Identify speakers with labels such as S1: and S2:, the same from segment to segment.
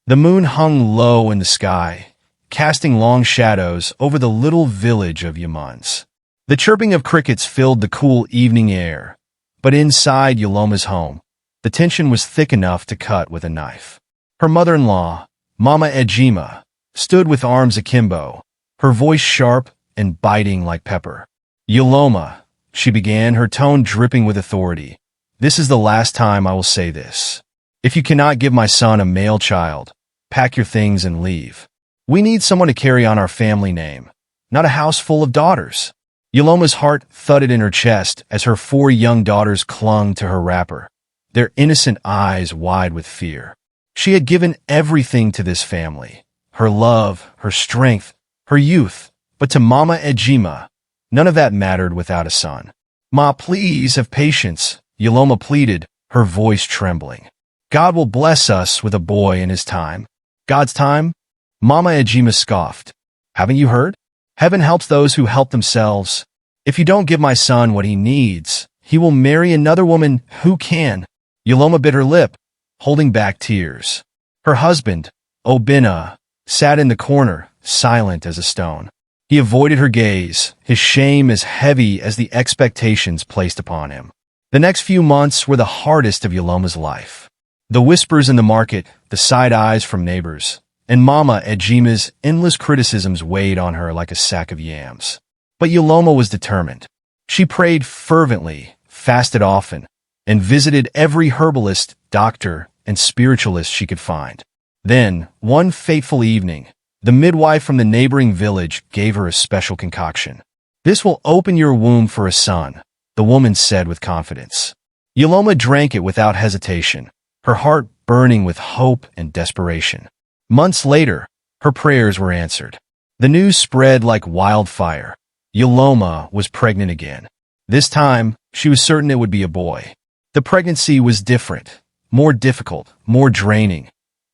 S1: The moon hung low in the sky, casting long shadows over the little village of Yamans. The chirping of crickets filled the cool evening air, but inside Yuloma's home, the tension was thick enough to cut with a knife. Her mother-in-law, Mama Ejima, stood with arms akimbo, her voice sharp and biting like pepper. "Yuloma," she began, her tone dripping with authority, "this is the last time I will say this. If you cannot give my son a male child, pack your things and leave. We need someone to carry on our family name, not a house full of daughters." Yuloma's heart thudded in her chest as her 4 young daughters clung to her wrapper, their innocent eyes wide with fear. She had given everything to this family, her love, her strength, her youth, but to Mama Ejima, none of that mattered without a son. "Ma, please have patience," Yuloma pleaded, her voice trembling. "God will bless us with a boy in his time." "God's time?" Mama Ejima scoffed. "Haven't you heard? Heaven helps those who help themselves. If you don't give my son what he needs, he will marry another woman who can." Yuloma bit her lip, holding back tears. Her husband, Obinna, sat in the corner, silent as a stone. He avoided her gaze, his shame as heavy as the expectations placed upon him. The next few months were the hardest of Yuloma's life. The whispers in the market, the side eyes from neighbors, and Mama Ejima's endless criticisms weighed on her like a sack of yams. But Yuloma was determined. She prayed fervently, fasted often, and visited every herbalist, doctor, and spiritualist she could find. Then, one fateful evening, the midwife from the neighboring village gave her a special concoction. "This will open your womb for a son," the woman said with confidence. Yuloma drank it without hesitation, her heart burning with hope and desperation. Months later, her prayers were answered. The news spread like wildfire. Yuloma was pregnant again. This time, she was certain it would be a boy. The pregnancy was different, more difficult, more draining.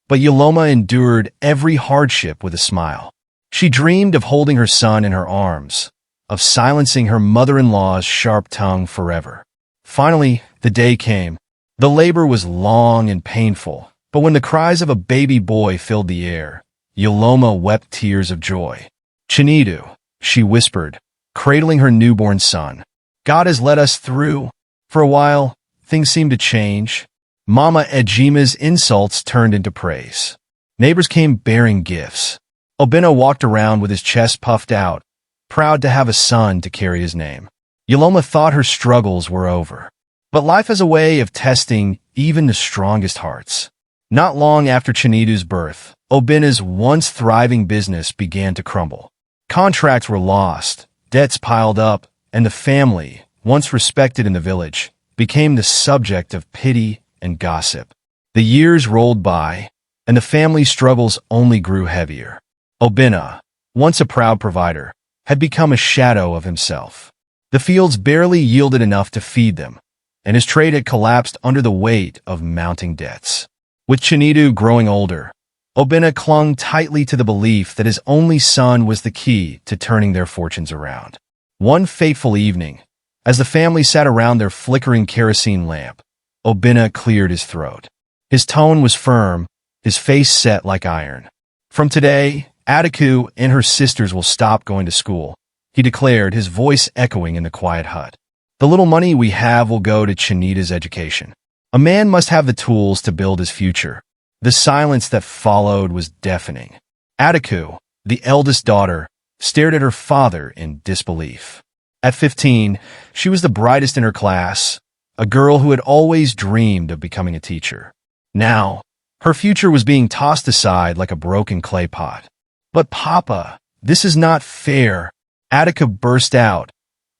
S1: But Yuloma endured every hardship with a smile. She dreamed of holding her son in her arms, of silencing her mother-in-law's sharp tongue forever. Finally, the day came. The labor was long and painful, but when the cries of a baby boy filled the air, Yuloma wept tears of joy. "Chinidu," she whispered, cradling her newborn son. "God has led us through." For a while, things seemed to change. Mama Ejima's insults turned into praise. Neighbors came bearing gifts. Obinna walked around with his chest puffed out, proud to have a son to carry his name. Yuloma thought her struggles were over. But life has a way of testing even the strongest hearts. Not long after Chinidu's birth, Obinna's once thriving business began to crumble. Contracts were lost, debts piled up, and the family, once respected in the village, became the subject of pity and gossip. The years rolled by, and the family's struggles only grew heavier. Obinna, once a proud provider, had become a shadow of himself. The fields barely yielded enough to feed them, and his trade had collapsed under the weight of mounting debts. With Chinidu growing older, Obinna clung tightly to the belief that his only son was the key to turning their fortunes around. One fateful evening, as the family sat around their flickering kerosene lamp, Obinna cleared his throat. His tone was firm, his face set like iron. "From today, Adiku and her sisters will stop going to school," he declared, his voice echoing in the quiet hut. "The little money we have will go to Chinida's education. A man must have the tools to build his future." The silence that followed was deafening. Adiku, the eldest daughter, stared at her father in disbelief. At 15, she was the brightest in her class, a girl who had always dreamed of becoming a teacher. Now, her future was being tossed aside like a broken clay pot. "But Papa, this is not fair," Attica burst out,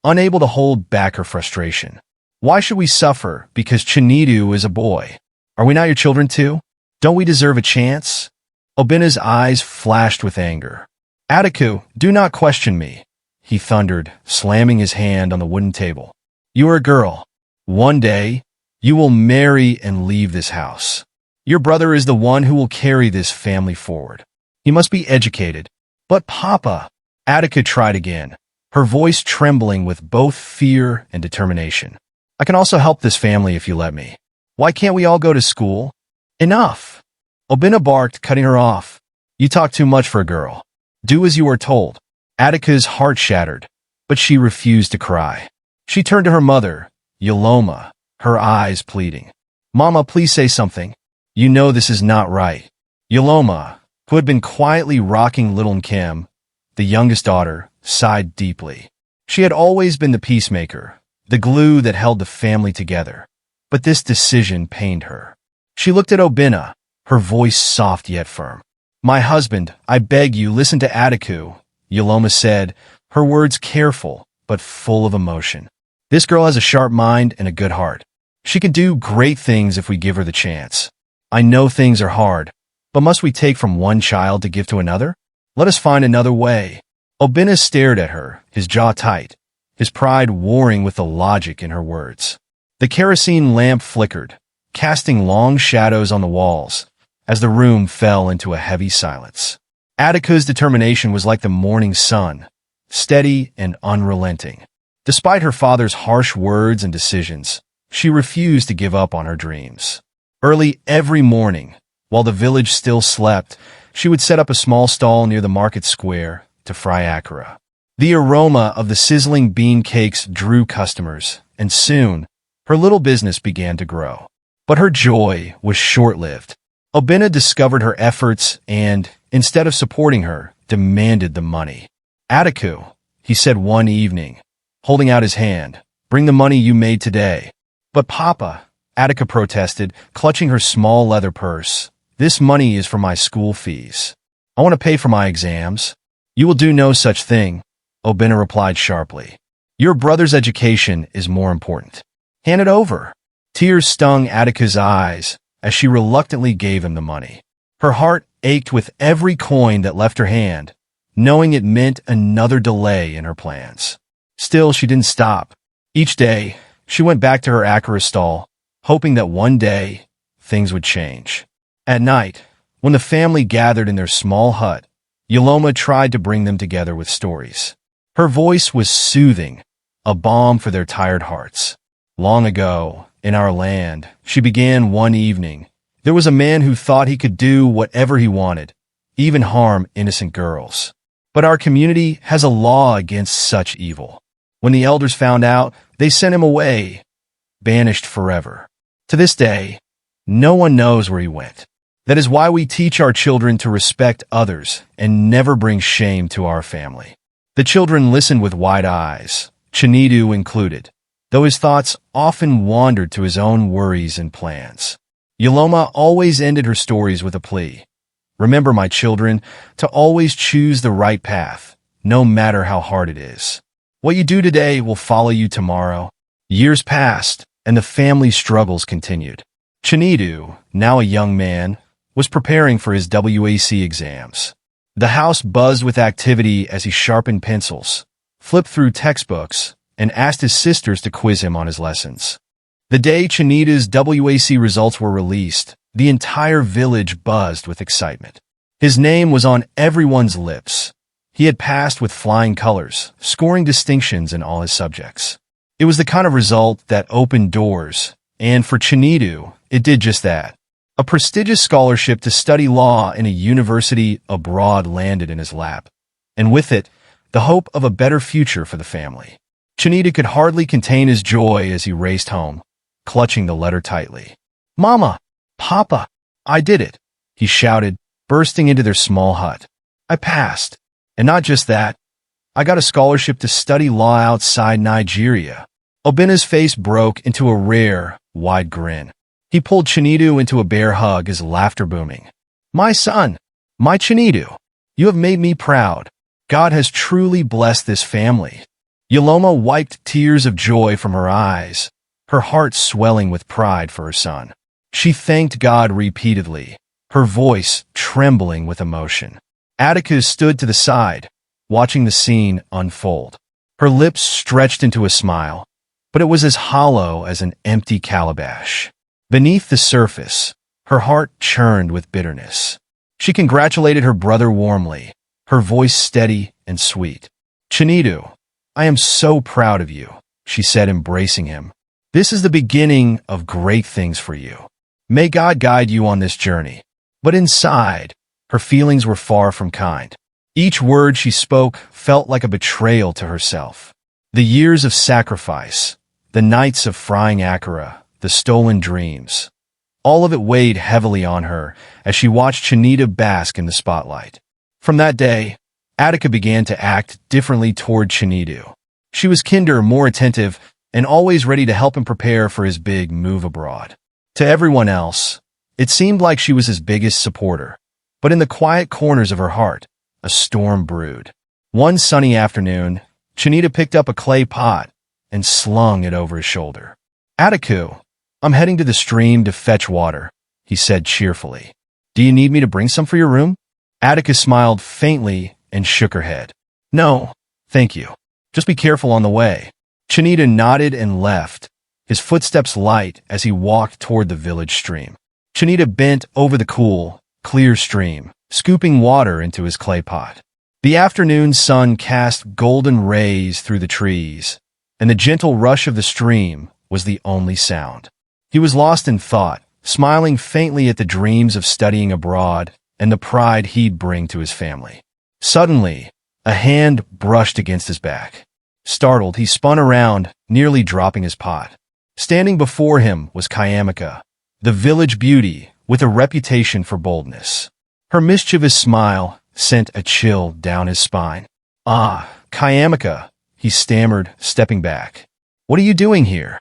S1: unable to hold back her frustration. "Why should we suffer because Chinidu is a boy? Are we not your children too? Don't we deserve a chance?" Obinna's eyes flashed with anger. "Attica, do not question me," he thundered, slamming his hand on the wooden table. "You are a girl. One day, you will marry and leave this house. Your brother is the one who will carry this family forward. He must be educated." "But Papa," Attica tried again, her voice trembling with both fear and determination. "I can also help this family if you let me. Why can't we all go to school?" "Enough!" Obina barked, cutting her off. You talk too much for a girl. Do as you are told. Attica's heart shattered, but she refused to cry. She turned to her mother, Yoloma, her eyes pleading. Mama, please say something. You know this is not right. Yoloma, who had been quietly rocking little Nkem, the youngest daughter, sighed deeply. She had always been the peacemaker, the glue that held the family together. But this decision pained her. She looked at Obina, her voice soft yet firm. My husband, I beg you, listen to Attiku, Yoloma said, her words careful but full of emotion. This girl has a sharp mind and a good heart. She can do great things if we give her the chance. I know things are hard, but must we take from one child to give to another? Let us find another way. Obina stared at her, his jaw tight, his pride warring with the logic in her words. The kerosene lamp flickered, casting long shadows on the walls, as the room fell into a heavy silence. Attika's determination was like the morning sun, steady and unrelenting. Despite her father's harsh words and decisions, she refused to give up on her dreams. Early every morning, while the village still slept, she would set up a small stall near the market square to fry akara. The aroma of the sizzling bean cakes drew customers, and soon, her little business began to grow. But her joy was short-lived. Obina discovered her efforts and, instead of supporting her, demanded the money. Attiku, he said one evening, holding out his hand, bring the money you made today. But Papa, Attika protested, clutching her small leather purse, this money is for my school fees. I want to pay for my exams. You will do no such thing, Obina replied sharply. Your brother's education is more important. Hand it over. Tears stung Attika's eyes as she reluctantly gave him the money. Her heart ached with every coin that left her hand, knowing it meant another delay in her plans. Still, she didn't stop. Each day, she went back to her akara stall, hoping that one day, things would change. At night, when the family gathered in their small hut, Yoloma tried to bring them together with stories. Her voice was soothing, a balm for their tired hearts. Long ago, in our land, she began one evening. There was a man who thought he could do whatever he wanted, even harm innocent girls. But our community has a law against such evil. When the elders found out, they sent him away, banished forever. To this day, no one knows where he went. That is why we teach our children to respect others and never bring shame to our family. The children listened with wide eyes, Chinidu included, though his thoughts often wandered to his own worries and plans. Yoloma always ended her stories with a plea. Remember, my children, to always choose the right path, no matter how hard it is. What you do today will follow you tomorrow. Years passed, and the family's struggles continued. Chinidu, now a young man, was preparing for his WAC exams. The house buzzed with activity as he sharpened pencils, flipped through textbooks, and asked his sisters to quiz him on his lessons. The day Chinidu's WAC results were released, the entire village buzzed with excitement. His name was on everyone's lips. He had passed with flying colors, scoring distinctions in all his subjects. It was the kind of result that opened doors, and for Chinidu, it did just that. A prestigious scholarship to study law in a university abroad landed in his lap, and with it, the hope of a better future for the family. Chinidu could hardly contain his joy as he raced home, clutching the letter tightly. Mama! Papa! I did it! He shouted, bursting into their small hut. I passed. And not just that, I got a scholarship to study law outside Nigeria. Obina's face broke into a rare, wide grin. He pulled Chinidu into a bear hug, his laughter booming. My son! My Chinidu! You have made me proud. God has truly blessed this family. Yoloma wiped tears of joy from her eyes, her heart swelling with pride for her son. She thanked God repeatedly, her voice trembling with emotion. Attika stood to the side, watching the scene unfold. Her lips stretched into a smile, but it was as hollow as an empty calabash. Beneath the surface, her heart churned with bitterness. She congratulated her brother warmly, her voice steady and sweet. Chinidu, I am so proud of you, she said, embracing him. This is the beginning of great things for you. May God guide you on this journey. But inside, her feelings were far from kind. Each word she spoke felt like a betrayal to herself. The years of sacrifice, the nights of frying akara, the stolen dreams. All of it weighed heavily on her as she watched Chinita bask in the spotlight. From that day, Attica began to act differently toward Chinidu. She was kinder, more attentive, and always ready to help him prepare for his big move abroad. To everyone else, it seemed like she was his biggest supporter. But in the quiet corners of her heart, a storm brewed. One sunny afternoon, Chinita picked up a clay pot and slung it over his shoulder. "Attica, I'm heading to the stream to fetch water," he said cheerfully. "Do you need me to bring some for your room?" Attica smiled faintly and shook her head. "No, thank you. Just be careful on the way." Chinita nodded and left, his footsteps light as he walked toward the village stream. Chinita bent over the cool, clear stream, scooping water into his clay pot. The afternoon sun cast golden rays through the trees, and the gentle rush of the stream was the only sound. He was lost in thought, smiling faintly at the dreams of studying abroad and the pride he'd bring to his family. Suddenly, a hand brushed against his back. Startled, he spun around, nearly dropping his pot. Standing before him was Kayamika, the village beauty with a reputation for boldness. Her mischievous smile sent a chill down his spine. "Ah, Kayamika," he stammered, stepping back. "What are you doing here?"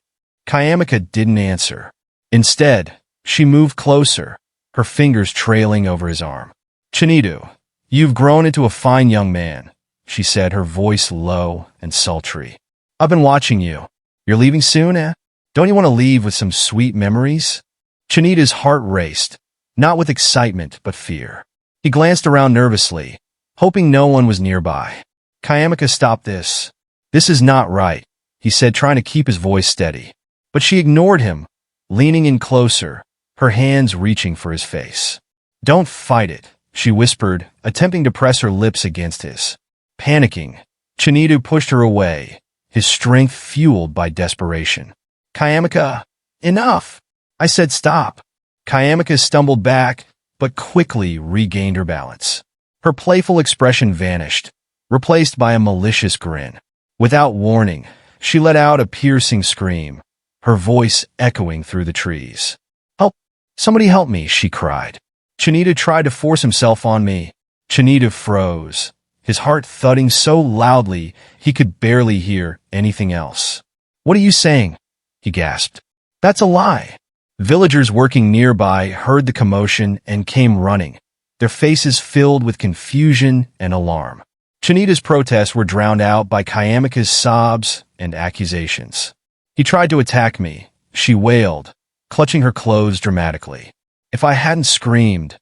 S1: Kayamika didn't answer. Instead, she moved closer, her fingers trailing over his arm. "Chinidu, you've grown into a fine young man," she said, her voice low and sultry. "I've been watching you. You're leaving soon, eh? Don't you want to leave with some sweet memories?" Chinita's heart raced, not with excitement but fear. He glanced around nervously, hoping no one was nearby. "Kayamika, stop this. This is not right," he said, trying to keep his voice steady. But she ignored him, leaning in closer, her hands reaching for his face. "Don't fight it," she whispered, attempting to press her lips against his. Panicking, Chinidu pushed her away, his strength fueled by desperation. "Kayamika, enough! I said stop." Kayamika stumbled back, but quickly regained her balance. Her playful expression vanished, replaced by a malicious grin. Without warning, she let out a piercing scream, her voice echoing through the trees. "Help! Somebody help me!" she cried. "Chinita tried to force himself on me." Chinita froze, his heart thudding so loudly he could barely hear anything else. "What are you saying?" he gasped. "That's a lie." Villagers working nearby heard the commotion and came running, their faces filled with confusion and alarm. Chinita's protests were drowned out by Kayamika's sobs and accusations. "He tried to attack me," she wailed, clutching her clothes dramatically. "If I hadn't screamed,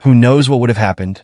S1: who knows what would have happened?"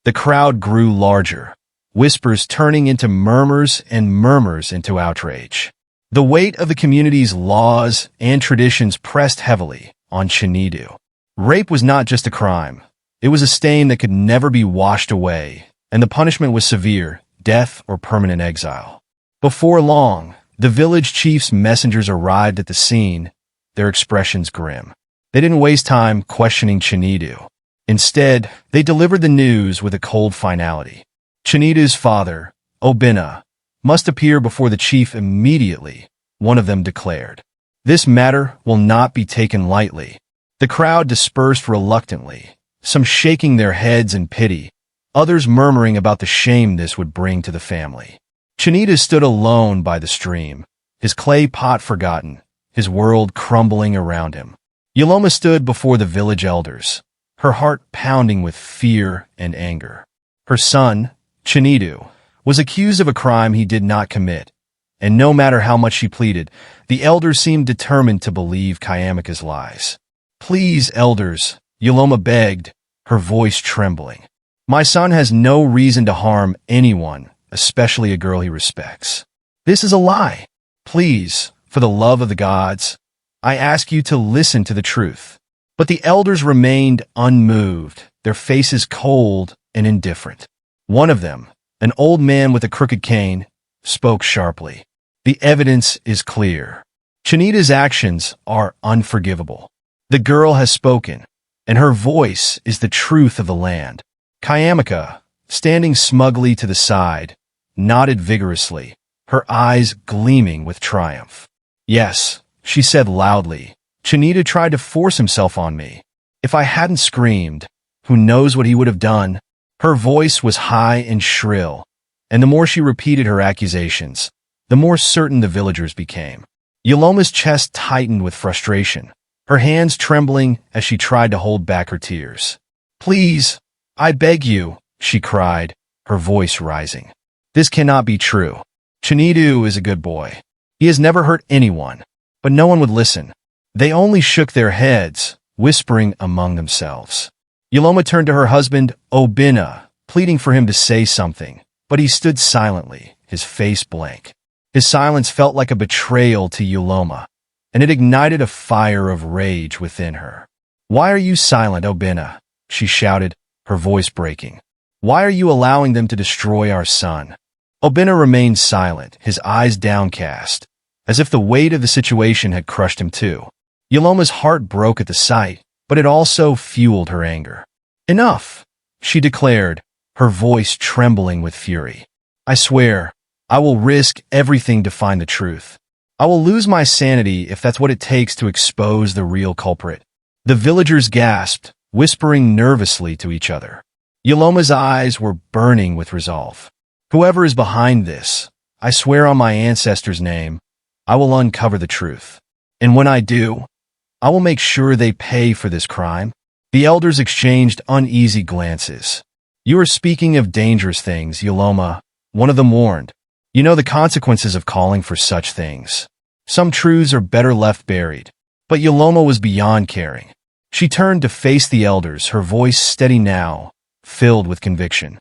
S1: The crowd grew larger, whispers turning into murmurs and murmurs into outrage. The weight of the community's laws and traditions pressed heavily on Chinidu. Rape was not just a crime. It was a stain that could never be washed away, and the punishment was severe, death or permanent exile. Before long, the village chief's messengers arrived at the scene, their expressions grim. They didn't waste time questioning Chinidu. Instead, they delivered the news with a cold finality. Chinidu's father, Obina, must appear before the chief immediately, one of them declared. "This matter will not be taken lightly." The crowd dispersed reluctantly, some shaking their heads in pity, others murmuring about the shame this would bring to the family. Chinita stood alone by the stream, his clay pot forgotten, his world crumbling around him. Yoloma stood before the village elders, her heart pounding with fear and anger. Her son, Chinidu, was accused of a crime he did not commit, and no matter how much she pleaded, the elders seemed determined to believe Kayamika's lies. "Please, elders," Yoloma begged, her voice trembling. "My son has no reason to harm anyone, especially a girl he respects. This is a lie. Please, for the love of the gods, I ask you to listen to the truth." But the elders remained unmoved, their faces cold and indifferent. One of them, an old man with a crooked cane, spoke sharply. "The evidence is clear. Chinita's actions are unforgivable. The girl has spoken. and her voice is the truth of the land. Kayamika, standing smugly to the side, nodded vigorously, her eyes gleaming with triumph. Yes, she said loudly. Chinita tried to force himself on me. If I hadn't screamed, who knows what he would have done? Her voice was high and shrill, and the more she repeated her accusations, the more certain the villagers became. Yaloma's chest tightened with frustration, her hands trembling as she tried to hold back her tears. "Please, I beg you," she cried, her voice rising. "This cannot be true. Chinidu is a good boy. He has never hurt anyone." But no one would listen. They only shook their heads, whispering among themselves. Yaloma turned to her husband, Obina, pleading for him to say something, but he stood silently, his face blank. His silence felt like a betrayal to Yaloma, and it ignited a fire of rage within her. "Why are you silent, Obina?" she shouted, her voice breaking. "Why are you allowing them to destroy our son?" Obina remained silent, his eyes downcast, as if the weight of the situation had crushed him too. Yaloma's heart broke at the sight, but it also fueled her anger. "Enough," she declared, her voice trembling with fury. "I swear, I will risk everything to find the truth. I will lose my sanity if that's what it takes to expose the real culprit." The villagers gasped, whispering nervously to each other. Yaloma's eyes were burning with resolve. "Whoever is behind this, I swear on my ancestors' name, I will uncover the truth. And when I do, I will make sure they pay for this crime." The elders exchanged uneasy glances. "You are speaking of dangerous things, Yaloma," one of them warned. "You know the consequences of calling for such things. Some truths are better left buried." But Yaloma was beyond caring. She turned to face the elders, her voice steady now, filled with conviction.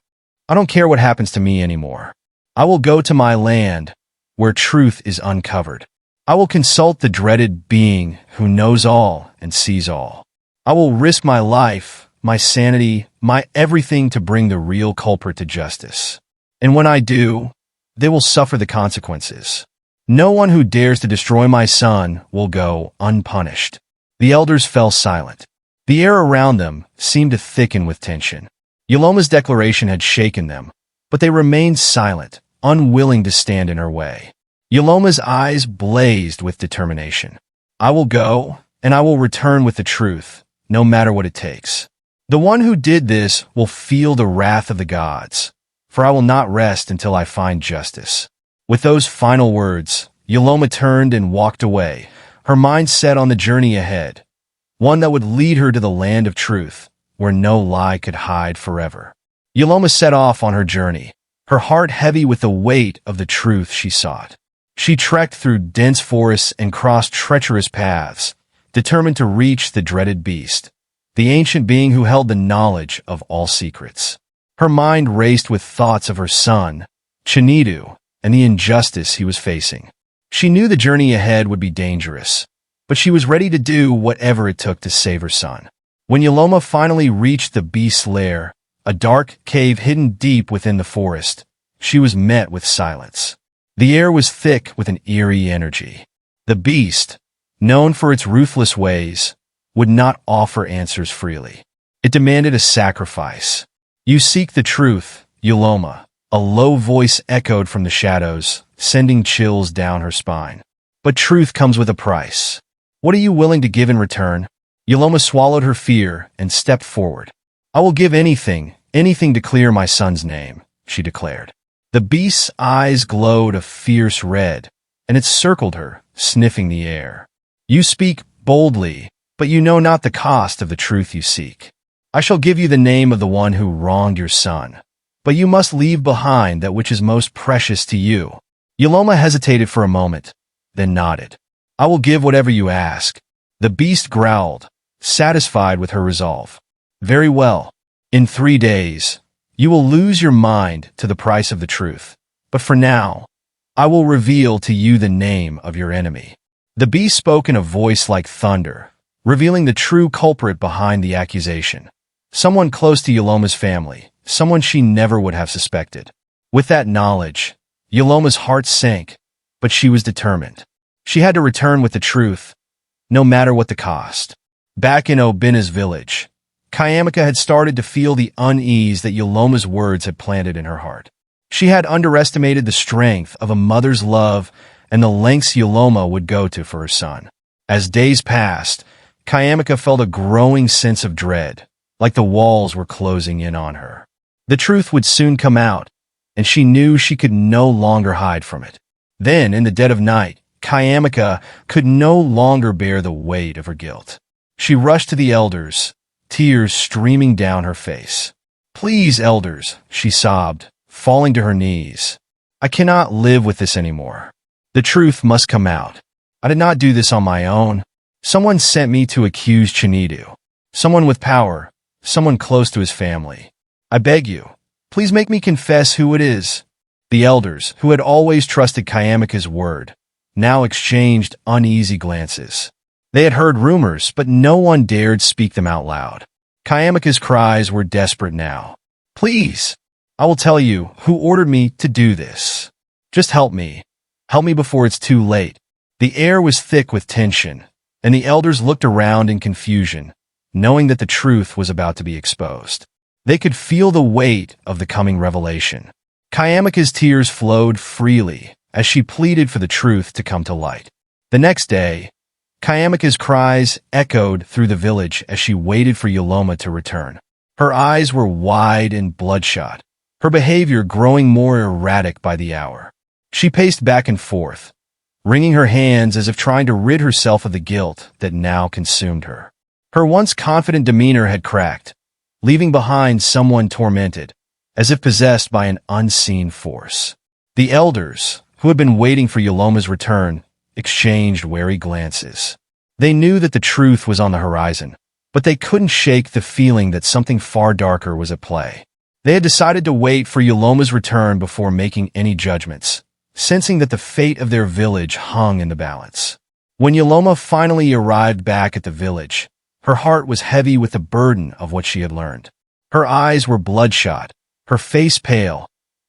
S1: "I don't care what happens to me anymore. I will go to my land, where truth is uncovered. I will consult the dreaded being who knows all and sees all. I will risk my life, my sanity, my everything to bring the real culprit to justice. And when I do, they will suffer the consequences. No one who dares to destroy my son will go unpunished." The elders fell silent. The air around them seemed to thicken with tension. Yaloma's declaration had shaken them, but they remained silent, unwilling to stand in her way. Yaloma's eyes blazed with determination. "I will go, and I will return with the truth, no matter what it takes. The one who did this will feel the wrath of the gods, for I will not rest until I find justice." With those final words, Yaloma turned and walked away, her mind set on the journey ahead, one that would lead her to the land of truth, where no lie could hide forever. Yaloma set off on her journey, her heart heavy with the weight of the truth she sought. She trekked through dense forests and crossed treacherous paths, determined to reach the dreaded beast, the ancient being who held the knowledge of all secrets. Her mind raced with thoughts of her son, Chinidu, and the injustice he was facing. She knew the journey ahead would be dangerous, but she was ready to do whatever it took to save her son. When Yaloma finally reached the beast's lair, a dark cave hidden deep within the forest, she was met with silence. The air was thick with an eerie energy. The beast, known for its ruthless ways, would not offer answers freely. It demanded a sacrifice. "You seek the truth, Yaloma," a low voice echoed from the shadows, sending chills down her spine. "But truth comes with a price. What are you willing to give in return?" Yaloma swallowed her fear and stepped forward. "I will give anything, anything to clear my son's name," she declared. The beast's eyes glowed a fierce red, and it circled her, sniffing the air. "You speak boldly, but you know not the cost of the truth you seek. I shall give you the name of the one who wronged your son, but you must leave behind that which is most precious to you." Yaloma hesitated for a moment, then nodded. "I will give whatever you ask." The beast growled, satisfied with her resolve. "Very well. In 3 days, you will lose your mind to the price of the truth. But for now, I will reveal to you the name of your enemy." The beast spoke in a voice like thunder, revealing the true culprit behind the accusation. Someone close to Yaloma's family, someone she never would have suspected. With that knowledge, Yaloma's heart sank, but she was determined. She had to return with the truth, no matter what the cost. Back in Obina's village, Kayamika had started to feel the unease that Yoloma's words had planted in her heart. She had underestimated the strength of a mother's love and the lengths Yoloma would go to for her son. As days passed, Kayamika felt a growing sense of dread, like the walls were closing in on her. The truth would soon come out, and she knew she could no longer hide from it. Then, in the dead of night, Kayamika could no longer bear the weight of her guilt. She rushed to the elders, tears streaming down her face. "Please, elders," she sobbed, falling to her knees. "I cannot live with this anymore. The truth must come out. I did not do this on my own. Someone sent me to accuse Chinidu. Someone with power, someone close to his family. I beg you, please make me confess who it is." The elders, who had always trusted Kayamika's word, now exchanged uneasy glances. They had heard rumors, but no one dared speak them out loud. Kayamika's cries were desperate now. "Please, I will tell you who ordered me to do this. Just help me. Help me before it's too late." The air was thick with tension, and the elders looked around in confusion, knowing that the truth was about to be exposed. They could feel the weight of the coming revelation. Kayamika's tears flowed freely as she pleaded for the truth to come to light. The next day, Kayamika's cries echoed through the village as she waited for Yoloma to return. Her eyes were wide and bloodshot, her behavior growing more erratic by the hour. She paced back and forth, wringing her hands as if trying to rid herself of the guilt that now consumed her. Her once confident demeanor had cracked, leaving behind someone tormented, as if possessed by an unseen force. The elders, who had been waiting for Yoloma's return, exchanged wary glances. They knew that the truth was on the horizon, but they couldn't shake the feeling that something far darker was at play. They had decided to wait for Yoloma's return before making any judgments, sensing that the fate of their village hung in the balance. When Yoloma finally arrived back at the village, her heart was heavy with the burden of what she had learned. Her eyes were bloodshot, her face pale,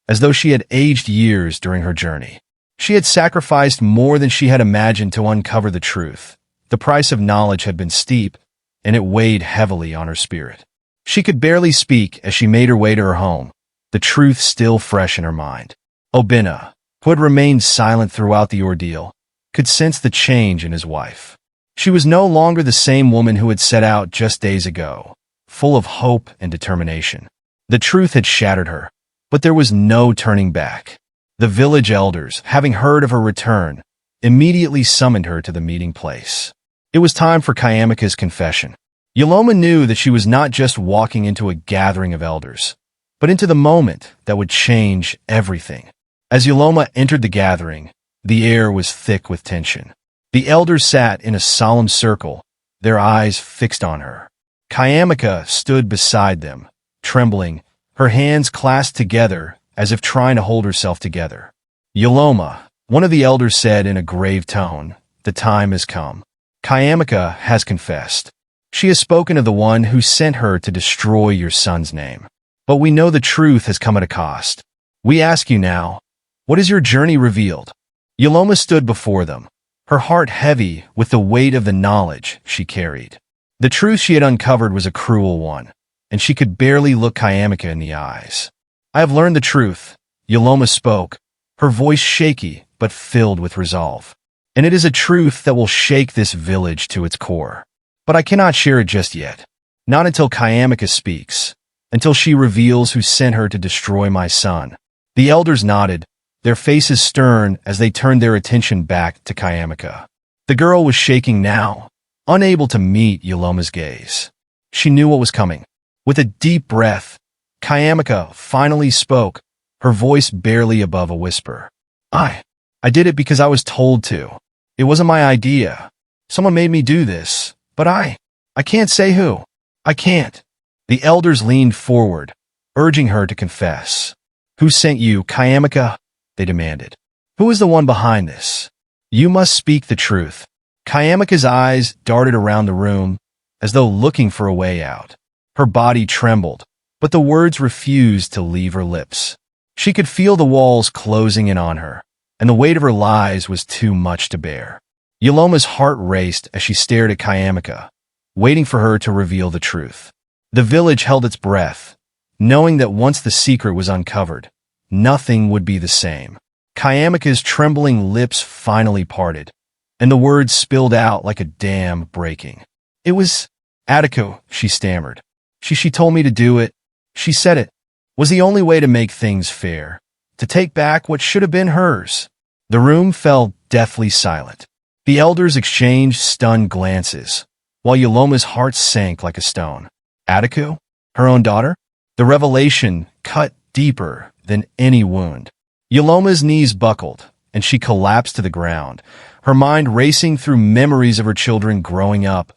S1: as though she had aged years during her journey. She had sacrificed more than she had imagined to uncover the truth. The price of knowledge had been steep, and it weighed heavily on her spirit. She could barely speak as she made her way to her home, the truth still fresh in her mind. Obinna, who had remained silent throughout the ordeal, could sense the change in his wife. She was no longer the same woman who had set out just days ago, full of hope and determination. The truth had shattered her, but there was no turning back. The village elders, having heard of her return, immediately summoned her to the meeting place. It was time for Kayamika's confession. Yoloma knew that she was not just walking into a gathering of elders, but into the moment that would change everything. As Yoloma entered the gathering, the air was thick with tension. The elders sat in a solemn circle, their eyes fixed on her. Kayamika stood beside them, trembling, her hands clasped together as if trying to hold herself together. "Yoloma," one of the elders said in a grave tone, "the time has come. Kayamika has confessed. She has spoken of the one who sent her to destroy your son's name. But we know the truth has come at a cost. We ask you now, what has your journey revealed?" Yoloma stood before them, her heart heavy with the weight of the knowledge she carried. The truth she had uncovered was a cruel one, and she could barely look Kayamika in the eyes. "I have learned the truth," Yoloma spoke, her voice shaky but filled with resolve. "And it is a truth that will shake this village to its core. But I cannot share it just yet. Not until Kayamika speaks, until she reveals who sent her to destroy my son." The elders nodded, their faces stern as they turned their attention back to Kayamika. The girl was shaking now, unable to meet Yoloma's gaze. She knew what was coming. With a deep breath, Kayamika finally spoke, her voice barely above a whisper. I did it because I was told to. It wasn't my idea. Someone made me do this, but I can't say who. I can't." The elders leaned forward, urging her to confess. "Who sent you, Kayamika?" they demanded. "Who is the one behind this? You must speak the truth." Kayamika's eyes darted around the room, as though looking for a way out. Her body trembled, but the words refused to leave her lips. She could feel the walls closing in on her, and the weight of her lies was too much to bear. Yoloma's heart raced as she stared at Kayamika, waiting for her to reveal the truth. The village held its breath, knowing that once the secret was uncovered, nothing would be the same. Kayamika's trembling lips finally parted, and the words spilled out like a dam breaking. It was Atiko, she stammered. She told me to do it. She said it was the only way to make things fair, to take back what should have been hers. The room fell deathly silent. The elders exchanged stunned glances, while Yoloma's heart sank like a stone. Atiko? Her own daughter? The revelation cut deeper than any wound. Yoloma's knees buckled, and she collapsed to the ground, her mind racing through memories of her children growing up,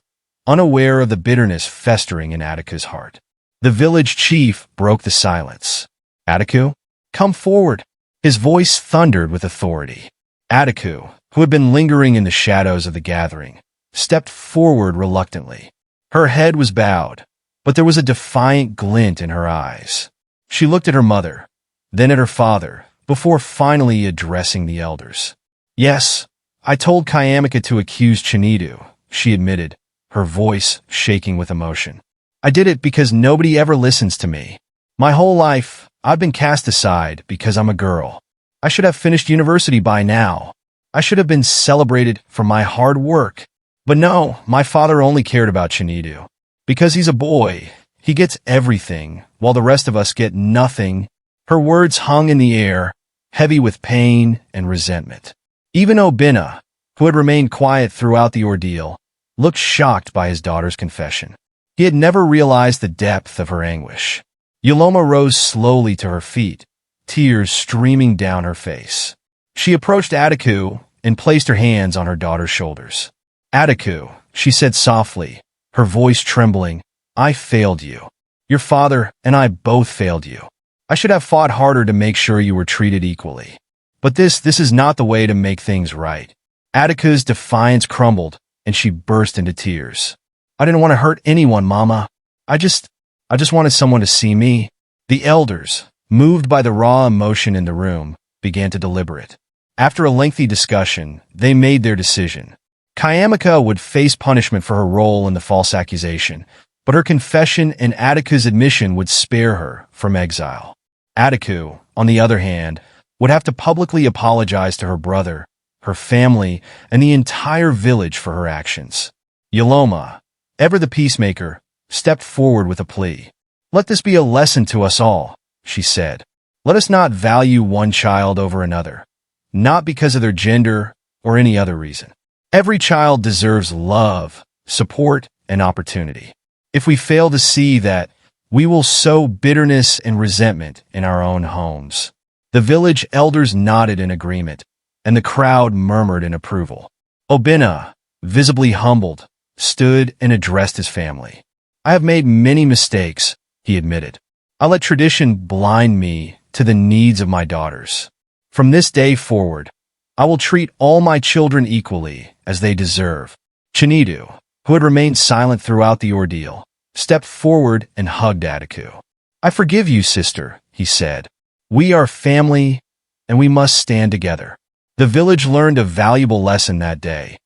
S1: unaware of the bitterness festering in Atiko's heart. The village chief broke the silence. Atiko, come forward. His voice thundered with authority. Atiko, who had been lingering in the shadows of the gathering, stepped forward reluctantly. Her head was bowed, but there was a defiant glint in her eyes. She looked at her mother, then at her father, before finally addressing the elders. Yes, I told Kayamika to accuse Chinidu, she admitted, her voice shaking with emotion. I did it because nobody ever listens to me. My whole life, I've been cast aside because I'm a girl. I should have finished university by now. I should have been celebrated for my hard work. But no, my father only cared about Chinidu. Because he's a boy, he gets everything, while the rest of us get nothing. Her words hung in the air, heavy with pain and resentment. Even Obina, who had remained quiet throughout the ordeal, looked shocked by his daughter's confession. He had never realized the depth of her anguish. Yoloma rose slowly to her feet, tears streaming down her face. She approached Atiko and placed her hands on her daughter's shoulders. Atiko, she said softly, her voice trembling, I failed you. Your father and I both failed you. I should have fought harder to make sure you were treated equally. But this is not the way to make things right. Atiko's defiance crumbled, and she burst into tears. I didn't want to hurt anyone, Mama. I just wanted someone to see me. The elders, moved by the raw emotion in the room, began to deliberate. After a lengthy discussion, they made their decision. Kayamika would face punishment for her role in the false accusation, but her confession and Atiko's admission would spare her from exile. Atiko, on the other hand, would have to publicly apologize to her brother, her family, and the entire village for her actions. Yoloma, ever the peacemaker, stepped forward with a plea. Let this be a lesson to us all, she said. Let us not value one child over another, not because of their gender or any other reason. Every child deserves love, support, and opportunity. If we fail to see that, we will sow bitterness and resentment in our own homes. The village elders nodded in agreement, and the crowd murmured in approval. Obina, visibly humbled, stood and addressed his family. I have made many mistakes, he admitted. I let tradition blind me to the needs of my daughters. From this day forward, I will treat all my children equally as they deserve. Chinidu, who had remained silent throughout the ordeal, stepped forward and hugged Atiko. I forgive you, sister, he said. We are family, and we must stand together. The village learned a valuable lesson that day.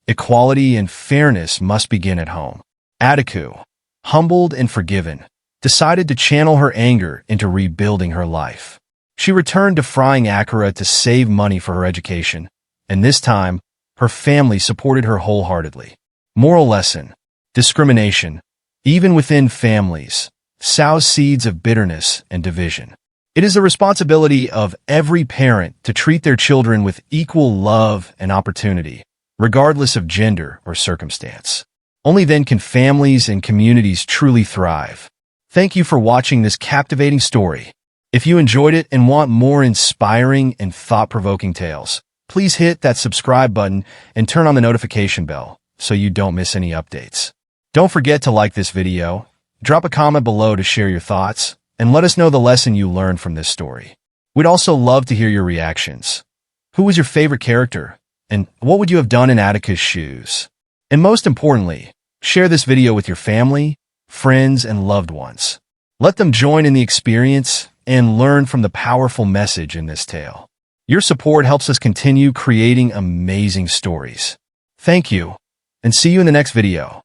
S1: Equality and fairness must begin at home. Atiko, humbled and forgiven, decided to channel her anger into rebuilding her life. She returned to frying Akira to save money for her education, and this time, her family supported her wholeheartedly. Moral lesson: discrimination, even within families, sows seeds of bitterness and division. It is the responsibility of every parent to treat their children with equal love and opportunity, regardless of gender or circumstance. Only then can families and communities truly thrive. Thank you for watching this captivating story. If you enjoyed it and want more inspiring and thought-provoking tales, please hit that subscribe button and turn on the notification bell so you don't miss any updates. Don't forget to like this video, drop a comment below to share your thoughts, and let us know the lesson you learned from this story. We'd also love to hear your reactions. Who was your favorite character? And what would you have done in Atiko's shoes? And most importantly, share this video with your family, friends, and loved ones. Let them join in the experience and learn from the powerful message in this tale. Your support helps us continue creating amazing stories. Thank you, and see you in the next video.